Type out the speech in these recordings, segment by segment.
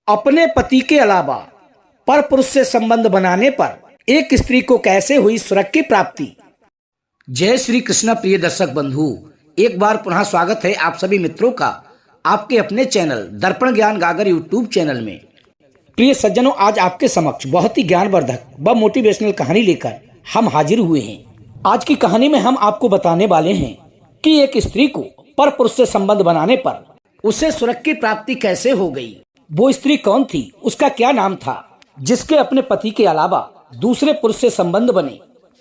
अपने पति के अलावा पर पुरुष से संबंध बनाने पर एक स्त्री को कैसे हुई स्वर्ग की प्राप्ति। जय श्री कृष्ण प्रिय दर्शक बंधु, एक बार पुनः स्वागत है आप सभी मित्रों का आपके अपने चैनल दर्पण ज्ञान गागर यूट्यूब चैनल में। प्रिय सज्जनों, आज आपके समक्ष बहुत ही ज्ञानवर्धक व मोटिवेशनल कहानी लेकर हम हाजिर हुए हैं। आज की कहानी में हम आपको बताने वाले हैं कि एक स्त्री को पर पुरुष से संबंध बनाने पर उसे स्वर्ग की प्राप्ति कैसे हो गई। वो स्त्री कौन थी, उसका क्या नाम था, जिसके अपने पति के अलावा दूसरे पुरुष से संबंध बने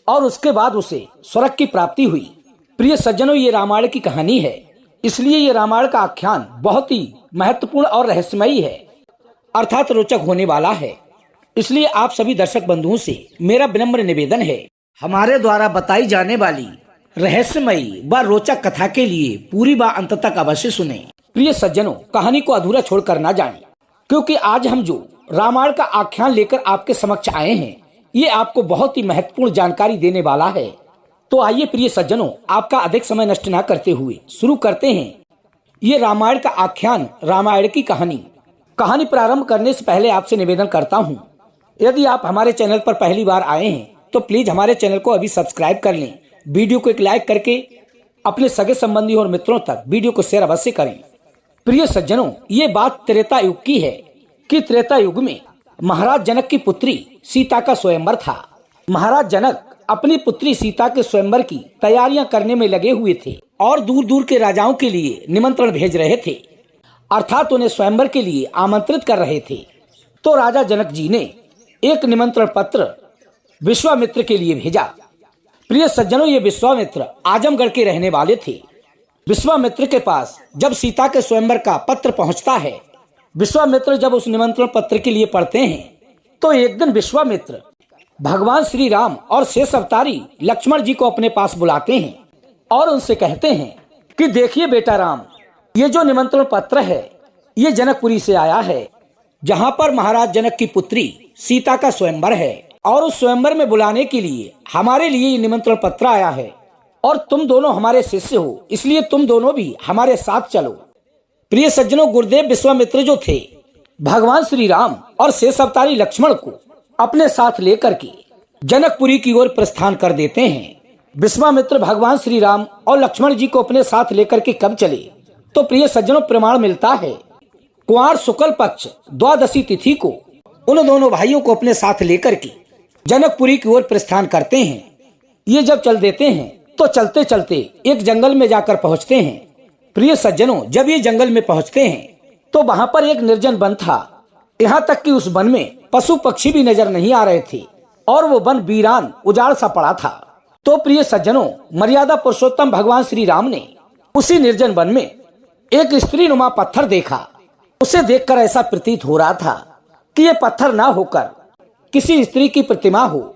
और उसके बाद उसे स्वर्ग की प्राप्ति हुई। प्रिय सज्जनों, ये रामायण की कहानी है, इसलिए ये रामायण का आख्यान बहुत ही महत्वपूर्ण और रहस्यमयी है, अर्थात रोचक होने वाला है। इसलिए आप सभी दर्शक बंधुओं से मेरा विनम्र निवेदन है, हमारे द्वारा बताई जाने वाली रहस्यमयी व रोचक कथा के लिए पूरी बात अंत तक अवश्य सुने। प्रिय सज्जनों, कहानी को अधूरा छोड़कर ना जाएं, क्योंकि आज हम जो रामायण का आख्यान लेकर आपके समक्ष आए हैं, ये आपको बहुत ही महत्वपूर्ण जानकारी देने वाला है। तो आइए प्रिय सज्जनों, आपका अधिक समय नष्ट न करते हुए शुरू करते हैं ये रामायण का आख्यान, रामायण की कहानी प्रारंभ करने से पहले आपसे निवेदन करता हूँ, यदि आप हमारे चैनल पर पहली बार आए हैं तो प्लीज हमारे चैनल को अभी सब्सक्राइब कर लें। वीडियो को एक लाइक करके अपने सगे संबंधी और मित्रों तक वीडियो को शेयर अवश्य करें। प्रिय सज्जनों, ये बात त्रेता युग की है कि त्रेता युग में महाराज जनक की पुत्री सीता का स्वयंवर था। महाराज जनक अपनी पुत्री सीता के स्वयंवर की तैयारियां करने में लगे हुए थे और दूर दूर के राजाओं के लिए निमंत्रण भेज रहे थे, अर्थात उन्हें स्वयंवर के लिए आमंत्रित कर रहे थे। तो राजा जनक जी ने एक निमंत्रण पत्र विश्वामित्र के लिए भेजा। प्रिय सज्जनों, ये विश्वामित्र आजमगढ़ के रहने वाले थे। विश्वामित्र के पास जब सीता के स्वयंवर का पत्र पहुंचता है, विश्वामित्र जब उस निमंत्रण पत्र के लिए पढ़ते हैं, तो एक दिन विश्वामित्र भगवान श्री राम और शेष अवतारी लक्ष्मण जी को अपने पास बुलाते हैं और उनसे कहते हैं कि देखिए बेटा राम, ये जो निमंत्रण पत्र है ये जनकपुरी से आया है, जहाँ पर महाराज जनक की पुत्री सीता का स्वयंवर है और उस स्वयंवर में बुलाने के लिए हमारे लिए ये निमंत्रण पत्र आया है और तुम दोनों हमारे शिष्य हो, इसलिए तुम दोनों भी हमारे साथ चलो। प्रिय सज्जनों, गुरुदेव विश्वामित्र जो थे भगवान श्री राम और शेष अवतारी लक्ष्मण को अपने साथ लेकर के जनकपुरी की ओर प्रस्थान कर देते हैं। विश्वामित्र भगवान श्री राम और लक्ष्मण जी को अपने साथ लेकर के कब चले, तो प्रिय सज्जनों प्रमाण मिलता है कुंवार शुक्ल पक्ष द्वादशी तिथि को उन दोनों भाइयों को अपने साथ लेकर के जनकपुरी की ओर प्रस्थान करते हैं। ये जब चल देते हैं तो चलते चलते एक जंगल में जाकर पहुंचते हैं। प्रिय सज्जनों, जब ये जंगल में पहुंचते हैं तो वहां पर एक निर्जन वन था। यहाँ तक कि उस वन में पशु पक्षी भी नजर नहीं आ रहे थे और वो वन वीरान उजाड़ सा पड़ा था। तो प्रिय सज्जनों, मर्यादा पुरुषोत्तम भगवान श्री राम ने उसी निर्जन वन में एक स्त्री नुमा पत्थर देखा। उसे देखकर ऐसा प्रतीत हो रहा था कि ये पत्थर ना होकर किसी स्त्री की प्रतिमा हो।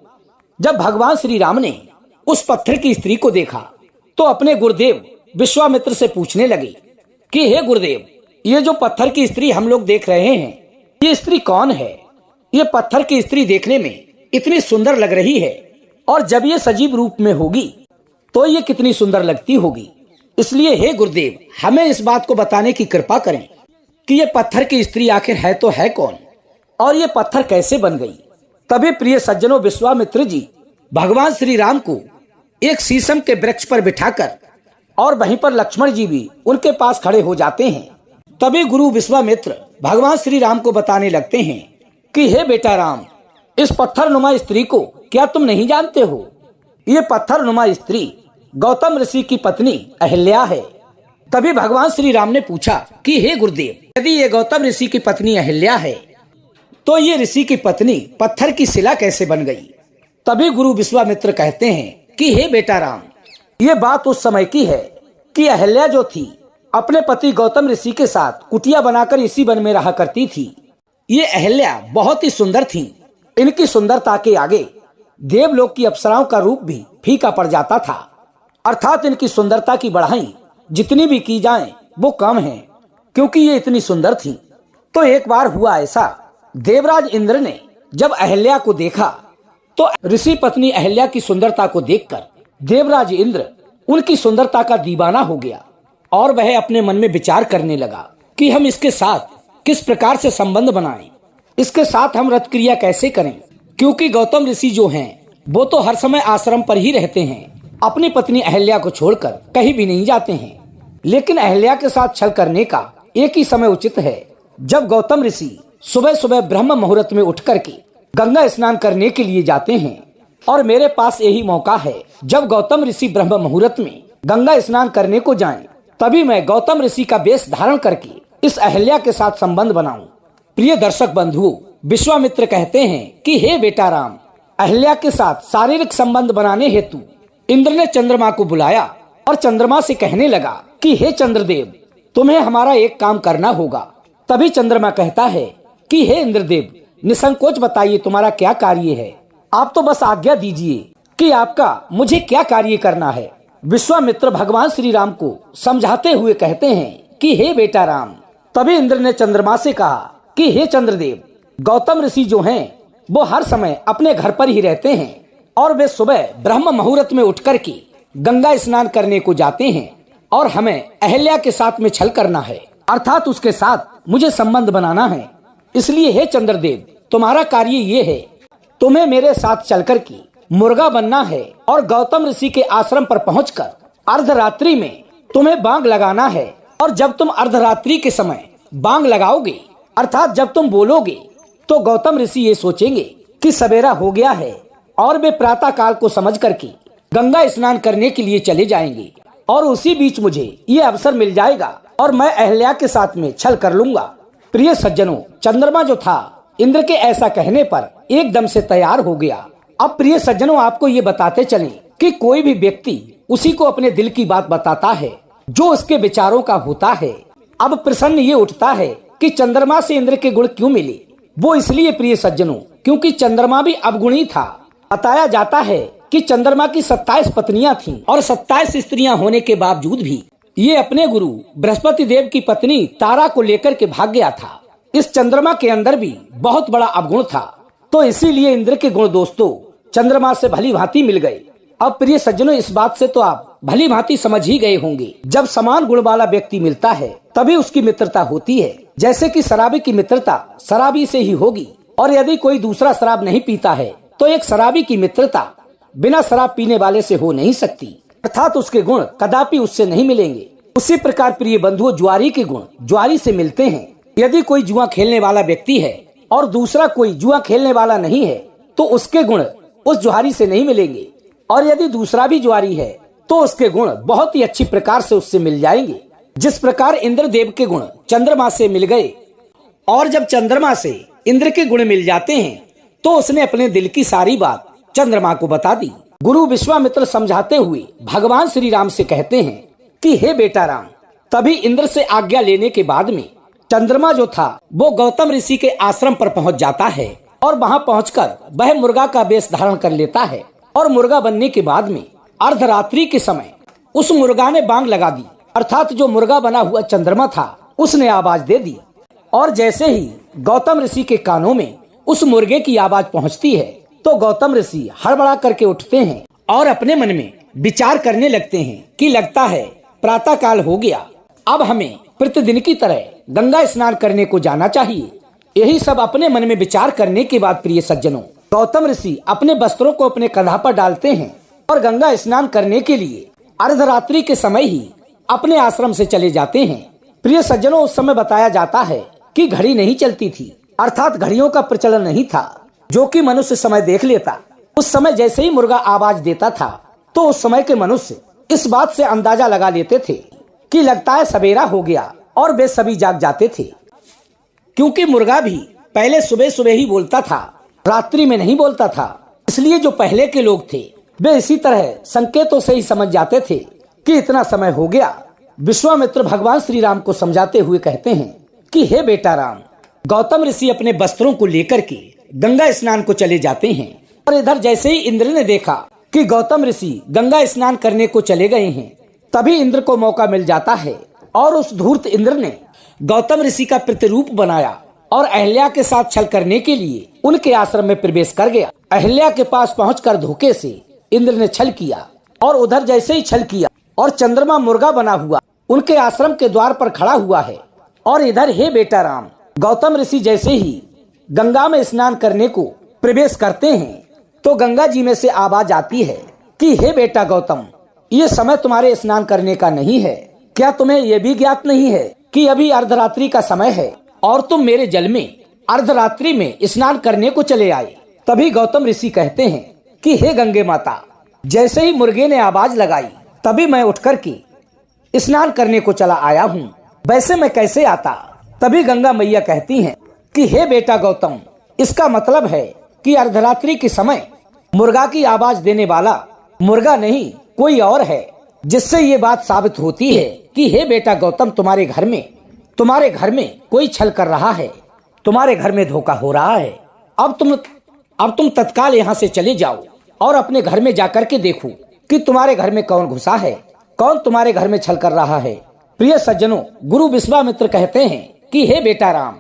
जब भगवान श्री राम ने उस पत्थर की स्त्री को देखा तो अपने गुरुदेव विश्वामित्र से पूछने लगे कि हे गुरुदेव, ये जो पत्थर की स्त्री हम लोग देख रहे हैं, ये स्त्री कौन है? ये पत्थर की स्त्री देखने में इतनी सुंदर लग रही है और जब ये सजीव रूप में होगी तो ये कितनी सुंदर लगती होगी। इसलिए हे गुरुदेव, हमें इस बात को बताने की कृपा करें कि ये पत्थर की स्त्री आखिर है तो है कौन और ये पत्थर कैसे बन गई। तभी प्रिय सज्जनों, विश्वामित्र जी भगवान श्री राम को एक शीशम के वृक्ष पर बिठाकर और वहीं पर लक्ष्मण जी भी उनके पास खड़े हो जाते हैं। तभी गुरु विश्वामित्र भगवान श्री राम को बताने लगते हैं कि हे बेटा राम, इस पत्थर नुमा स्त्री को क्या तुम नहीं जानते हो? ये पत्थर नुमा स्त्री गौतम ऋषि की पत्नी अहिल्या है। तभी भगवान श्री राम ने पूछा कि हे गुरुदेव, यदि ये गौतम ऋषि की पत्नी अहिल्या है तो ये ऋषि की पत्नी पत्थर की शिला कैसे बन गई? तभी गुरु विश्वामित्र कहते हैं कि हे बेटा राम, ये बात उस समय की है कि अहिल्या जो थी अपने पति गौतम ऋषि के साथ कुटिया बनाकर इसी वन में रहा करती थी। ये अहिल्या बहुत ही सुंदर थी। इनकी सुंदरता के आगे देवलोक की अप्सराओं का रूप भी फीका पड़ जाता था, अर्थात इनकी सुंदरता की बढ़ाई जितनी भी की जाए वो कम है, क्योंकि ये इतनी सुंदर थी। तो एक बार हुआ ऐसा, देवराज इंद्र ने जब अहिल्या को देखा तो ऋषि पत्नी अहिल्या की सुंदरता को देखकर देवराज इंद्र उनकी सुंदरता का दीवाना हो गया और वह अपने मन में विचार करने लगा कि हम इसके साथ किस प्रकार से संबंध बनाएं, इसके साथ हम रत क्रिया कैसे करें, क्योंकि गौतम ऋषि जो हैं वो तो हर समय आश्रम पर ही रहते हैं, अपनी पत्नी अहल्या को छोड़कर कहीं भी नहीं जाते हैं। लेकिन अहल्या के साथ छल करने का एक ही समय उचित है, जब गौतम ऋषि सुबह सुबह ब्रह्म मुहूर्त में उठ करके गंगा स्नान करने के लिए जाते हैं। और मेरे पास यही मौका है, जब गौतम ऋषि ब्रह्म मुहूर्त में गंगा स्नान करने को जाएं, तभी मैं गौतम ऋषि का वेश धारण करके इस अहल्या के साथ संबंध बनाऊं। प्रिय दर्शक बंधु, विश्वामित्र कहते हैं कि हे बेटा राम, अहल्या के साथ शारीरिक संबंध बनाने हेतु इंद्र ने चंद्रमा को बुलाया और चंद्रमा से कहने लगा कि हे चंद्रदेव, तुम्हें हमारा एक काम करना होगा। तभी चंद्रमा कहता है कि हे इंद्रदेव, निसंकोच बताइए तुम्हारा क्या कार्य है, आप तो बस आज्ञा दीजिए कि आपका मुझे क्या कार्य करना है। विश्वामित्र भगवान श्री राम को समझाते हुए कहते हैं कि हे बेटा राम। तभी इंद्र ने चंद्रमा से कहा कि हे चंद्रदेव, गौतम ऋषि जो हैं वो हर समय अपने घर पर ही रहते हैं और वे सुबह ब्रह्म मुहूर्त में उठ करके गंगा स्नान करने को जाते हैं और हमें अहल्या के साथ में छल करना है, अर्थात उसके साथ मुझे संबंध बनाना है। इसलिए हे चंद्रदेव, तुम्हारा कार्य ये है, तुम्हें मेरे साथ चल करके मुर्गा बनना है और गौतम ऋषि के आश्रम पर पहुंचकर अर्धरात्रि में तुम्हें बांग लगाना है। और जब तुम अर्धरात्रि के समय बांग लगाओगे, अर्थात जब तुम बोलोगे, तो गौतम ऋषि ये सोचेंगे कि सवेरा हो गया है और वे प्रातः काल को समझ करके गंगा स्नान करने के लिए चले जाएंगे। और उसी बीच मुझे ये अवसर मिल जाएगा और मैं अहल्या के साथ में छल कर लूंगा। प्रिय सज्जनों, चंद्रमा जो था इंद्र के ऐसा कहने पर एकदम से तैयार हो गया। अब प्रिय सज्जनों, आपको ये बताते चलें कि कोई भी व्यक्ति उसी को अपने दिल की बात बताता है जो उसके विचारों का होता है। अब प्रश्न ये उठता है कि चंद्रमा से इंद्र के गुण क्यों मिले। वो इसलिए प्रिय सज्जनों, क्योंकि चंद्रमा भी अवगुणी था। बताया जाता है कि चंद्रमा की 27 पत्नियां थीं और 27 स्त्रियां होने के बावजूद भी ये अपने गुरु बृहस्पति देव की पत्नी तारा को लेकर के भाग गया था। इस चंद्रमा के अंदर भी बहुत बड़ा अवगुण था, तो इसीलिए इंद्र के गुण दोस्तों चंद्रमा से भली भांति मिल गए। अब प्रिय सज्जनों, इस बात से तो आप भली भांति समझ ही गए होंगे, जब समान गुण वाला व्यक्ति मिलता है तभी उसकी मित्रता होती है। जैसे कि शराबी की मित्रता शराबी से ही होगी, और यदि कोई दूसरा शराब नहीं पीता है तो एक शराबी की मित्रता बिना शराब पीने वाले से हो नहीं सकती, अर्थात उसके गुण कदापि उससे नहीं मिलेंगे। उसी प्रकार प्रिय बंधुओं, ज्वारी के गुण ज्वारी से मिलते हैं। यदि कोई जुआ खेलने वाला व्यक्ति है और दूसरा कोई जुआ खेलने वाला नहीं है तो उसके गुण उस ज्वारी से नहीं मिलेंगे, और यदि दूसरा भी ज्वारी है तो उसके गुण बहुत ही अच्छी प्रकार से उससे मिल जाएंगे। जिस प्रकार इंद्रदेव के गुण चंद्रमा से मिल गए, और जब चंद्रमा से इंद्र के गुण मिल जाते हैं तो उसने अपने दिल की सारी बात चंद्रमा को बता दी। गुरु विश्वामित्र समझाते हुए भगवान श्री राम से कहते हैं कि हे बेटा राम। तभी इंद्र से आज्ञा लेने के बाद में चंद्रमा जो था वो गौतम ऋषि के आश्रम पर पहुंच जाता है और वहां पहुंचकर वह मुर्गा का वेश धारण कर लेता है। और मुर्गा बनने के बाद में अर्धरात्रि के समय उस मुर्गा ने बांग लगा दी, अर्थात जो मुर्गा बना हुआ चंद्रमा था उसने आवाज दे दी। और जैसे ही गौतम ऋषि के कानों में उस मुर्गे की आवाज पहुंचती है तो गौतम ऋषि हड़बड़ा करके उठते हैं और अपने मन में विचार करने लगते हैं कि लगता है प्रातः काल हो गया, अब हमें प्रतिदिन की तरह गंगा स्नान करने को जाना चाहिए। यही सब अपने मन में विचार करने के बाद प्रिय सज्जनों, गौतम ऋषि अपने वस्त्रों को अपने कंधा पर डालते हैं और गंगा स्नान करने के लिए अर्धरात्रि के समय ही अपने आश्रम से चले जाते हैं। प्रिय सज्जनों, उस समय बताया जाता है कि घड़ी नहीं चलती थी, अर्थात घड़ियों का प्रचलन नहीं था जो कि मनुष्य समय देख लेता। उस समय जैसे ही मुर्गा आवाज देता था तो उस समय के मनुष्य इस बात से अंदाजा लगा लेते थे कि लगता है सवेरा हो गया, और वे सभी जाग जाते थे, क्योंकि मुर्गा भी पहले सुबह सुबह ही बोलता था, रात्रि में नहीं बोलता था। इसलिए जो पहले के लोग थे वे इसी तरह संकेतों से ही समझ जाते थे कि इतना समय हो गया। विश्वामित्र भगवान श्री राम को समझाते हुए कहते हैं कि हे बेटा राम, गौतम ऋषि अपने वस्त्रों को लेकर के गंगा स्नान को चले जाते हैं। और इधर जैसे ही इंद्र ने देखा कि गौतम ऋषि गंगा स्नान करने को चले गए हैं, तभी इंद्र को मौका मिल जाता है और उस धूर्त इंद्र ने गौतम ऋषि का प्रतिरूप बनाया और अहल्या के साथ छल करने के लिए उनके आश्रम में प्रवेश कर गया। अहल्या के पास पहुंचकर धोखे से इंद्र ने छल किया, और उधर जैसे ही छल किया और चंद्रमा मुर्गा बना हुआ उनके आश्रम के द्वार पर खड़ा हुआ है। और इधर हे बेटा राम, गौतम ऋषि जैसे ही गंगा में स्नान करने को प्रवेश करते हैं तो गंगा जी में से आवाज आती है कि हे बेटा गौतम, ये समय तुम्हारे स्नान करने का नहीं है। क्या तुम्हें यह भी ज्ञात नहीं है कि अभी अर्धरात्रि का समय है और तुम मेरे जल में अर्धरात्रि में स्नान करने को चले आए। तभी गौतम ऋषि कहते हैं कि हे गंगे माता, जैसे ही मुर्गे ने आवाज लगाई तभी मैं उठकर के स्नान करने को चला आया हूँ, वैसे मैं कैसे आता। तभी गंगा मैया कहती हैं कि हे बेटा गौतम, इसका मतलब है कि अर्धरात्रि के समय मुर्गा की आवाज देने वाला मुर्गा नहीं कोई और है, जिससे ये बात साबित होती है कि हे बेटा गौतम, तुम्हारे घर में कोई छल कर रहा है, तुम्हारे घर में धोखा हो रहा है। अब तुम तत्काल यहाँ से चले जाओ और अपने घर में जाकर के देखो कि तुम्हारे घर में कौन घुसा है, कौन तुम्हारे घर में छल कर रहा है। प्रिय सज्जनों, गुरु विश्वामित्र कहते हैं कि हे बेटा राम,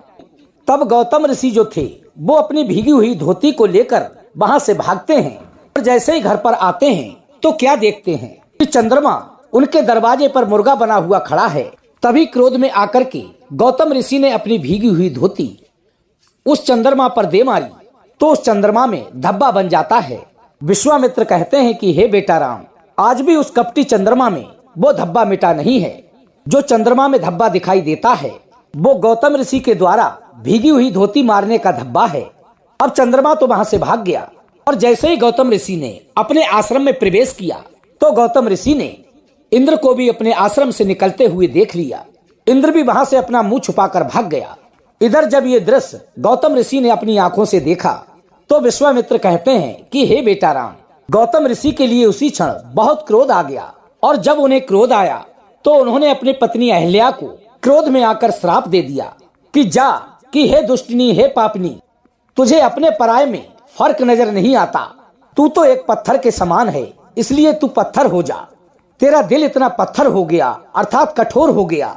तब गौतम ऋषि जो थे वो अपनी भीगी हुई धोती को लेकर वहां से भागते हैं और जैसे ही घर पर आते हैं तो क्या देखते हैं कि चंद्रमा उनके दरवाजे पर मुर्गा बना हुआ खड़ा है। तभी क्रोध में आकर के गौतम ऋषि ने अपनी भीगी हुई धोती उस चंद्रमा पर दे मारी तो उस चंद्रमा में धब्बा बन जाता है। विश्वामित्र कहते हैं कि हे बेटा राम, आज भी उस कपटी चंद्रमा में वो धब्बा मिटा नहीं है। जो चंद्रमा में धब्बा दिखाई देता है वो गौतम ऋषि के द्वारा भीगी हुई धोती मारने का धब्बा है। अब चंद्रमा तो वहां से भाग गया और जैसे ही गौतम ऋषि ने अपने आश्रम में प्रवेश किया तो गौतम ऋषि ने इंद्र को भी अपने आश्रम से निकलते हुए देख लिया। इंद्र भी वहां से अपना मुंह छुपाकर भाग गया। इधर जब ये दृश्य गौतम ऋषि ने अपनी आंखों से देखा तो विश्वामित्र कहते हैं कि हे बेटा राम, गौतम ऋषि के लिए उसी क्षण बहुत क्रोध आ गया और जब उन्हें क्रोध आया तो उन्होंने अपनी पत्नी अहल्या को क्रोध में आकर श्राप दे दिया कि जा, कि हे दुष्टनी, हे पापनी, तुझे अपने पराये में फर्क नजर नहीं आता। तू तो एक पत्थर के समान है, इसलिए तू पत्थर हो जा। तेरा दिल इतना पत्थर हो गया, अर्थात कठोर हो गया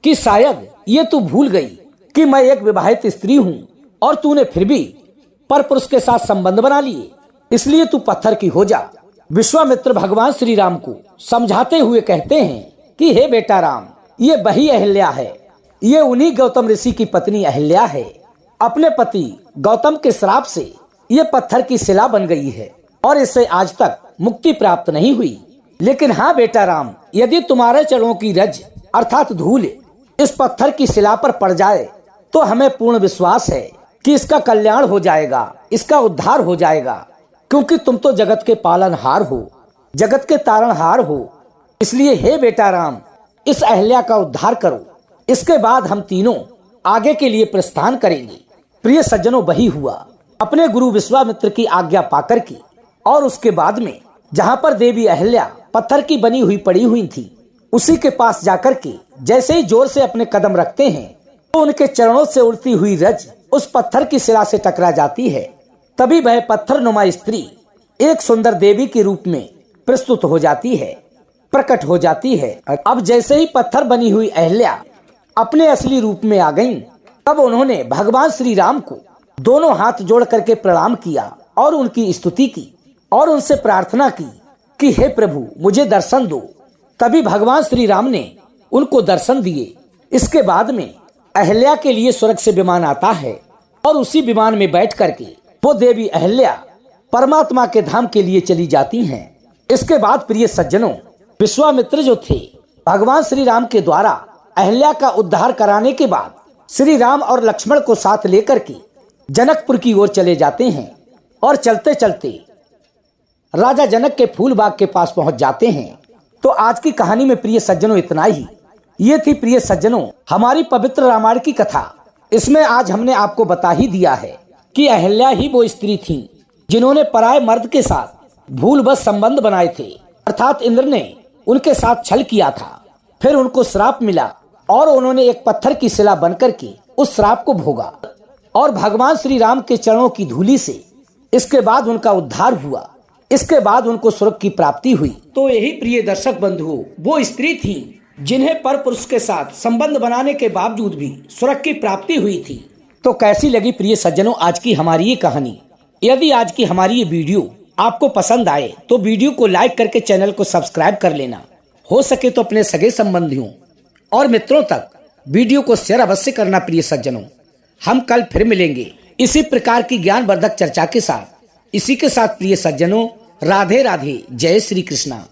कि शायद ये तू भूल गई कि मैं एक विवाहित स्त्री हूँ और तूने फिर भी पर पुरुष के साथ संबंध बना लिए, इसलिए तू पत्थर की हो जा। विश्वामित्र भगवान श्री राम को समझाते हुए कहते हैं कि हे बेटा राम, ये वही अहल्या है, ये उन्हीं गौतम ऋषि की पत्नी अहल्या है। अपने पति गौतम के श्राप से ये पत्थर की शिला बन गई है और इससे आज तक मुक्ति प्राप्त नहीं हुई। लेकिन हाँ बेटा राम, यदि तुम्हारे चरणों की रज अर्थात धूल इस पत्थर की शिला पर पड़ जाए तो हमें पूर्ण विश्वास है कि इसका कल्याण हो जाएगा, इसका उद्धार हो जाएगा, क्योंकि तुम तो जगत के पालनहार हो, जगत के तारणहार हो। इसलिए हे बेटा राम, इस अहल्या का उद्धार करो, इसके बाद हम तीनों आगे के लिए प्रस्थान करेंगे। प्रिय सज्जनों, वही हुआ। अपने गुरु विश्वामित्र की आज्ञा पाकर की और उसके बाद में जहाँ पर देवी अहल्या पत्थर की बनी हुई पड़ी हुई थी, उसी के पास जाकर के जैसे ही जोर से अपने कदम रखते हैं तो उनके चरणों से उड़ती हुई रज उस पत्थर की शिला से टकरा जाती है। तभी वह पत्थर नुमा स्त्री एक सुंदर देवी के रूप में प्रस्तुत हो जाती है, प्रकट हो जाती है। अब जैसे ही पत्थर बनी हुई अहल्या अपने असली रूप में आ गईं, तब उन्होंने भगवान श्री राम को दोनों हाथ जोड़ करके प्रणाम किया और उनकी स्तुति की और उनसे प्रार्थना की कि हे प्रभु, मुझे दर्शन दो। तभी भगवान श्री राम ने उनको दर्शन दिए। इसके बाद में अहल्या के लिए स्वर्ग से विमान आता है और उसी विमान में बैठ करके वो देवी अहल्या परमात्मा के धाम के लिए चली जाती हैं। इसके बाद प्रिय सज्जनों, विश्वामित्र जो थे भगवान श्री राम के द्वारा अहल्या का उद्धार कराने के बाद श्री राम और लक्ष्मण को साथ लेकर के जनकपुर की ओर चले जाते हैं और चलते चलते राजा जनक के फूल बाग के पास पहुंच जाते हैं। तो आज की कहानी में प्रिय सज्जनों इतना ही। ये थी प्रिय सज्जनों हमारी पवित्र रामायण की कथा। इसमें आज हमने आपको बता ही दिया है कि अहल्या ही वो स्त्री थी जिन्होंने पराये मर्द के साथ भूलवश संबंध बनाए थे, अर्थात इंद्र ने उनके साथ छल किया था। फिर उनको श्राप मिला और उन्होंने एक पत्थर की शिला बनकर के उस श्राप को भोगा और भगवान श्री राम के चरणों की धूली से इसके बाद उनका उद्धार हुआ। इसके बाद उनको स्वर्ग की प्राप्ति हुई। तो यही प्रिय दर्शक बंधुओं वो स्त्री थी जिन्हें पर पुरुष के साथ संबंध बनाने के बावजूद भी स्वर्ग की प्राप्ति हुई थी। तो कैसी लगी प्रिय सज्जनों आज की हमारी ये कहानी? यदि आज की हमारी ये वीडियो आपको पसंद आए तो वीडियो को लाइक करके चैनल को सब्सक्राइब कर लेना। हो सके तो अपने सगे संबंधियों और मित्रों तक वीडियो को शेयर अवश्य करना। प्रिय सज्जनों, हम कल फिर मिलेंगे इसी प्रकार की ज्ञानवर्धक चर्चा के साथ। इसी के साथ प्रिय सज्जनों, राधे राधे, जय श्री कृष्णा।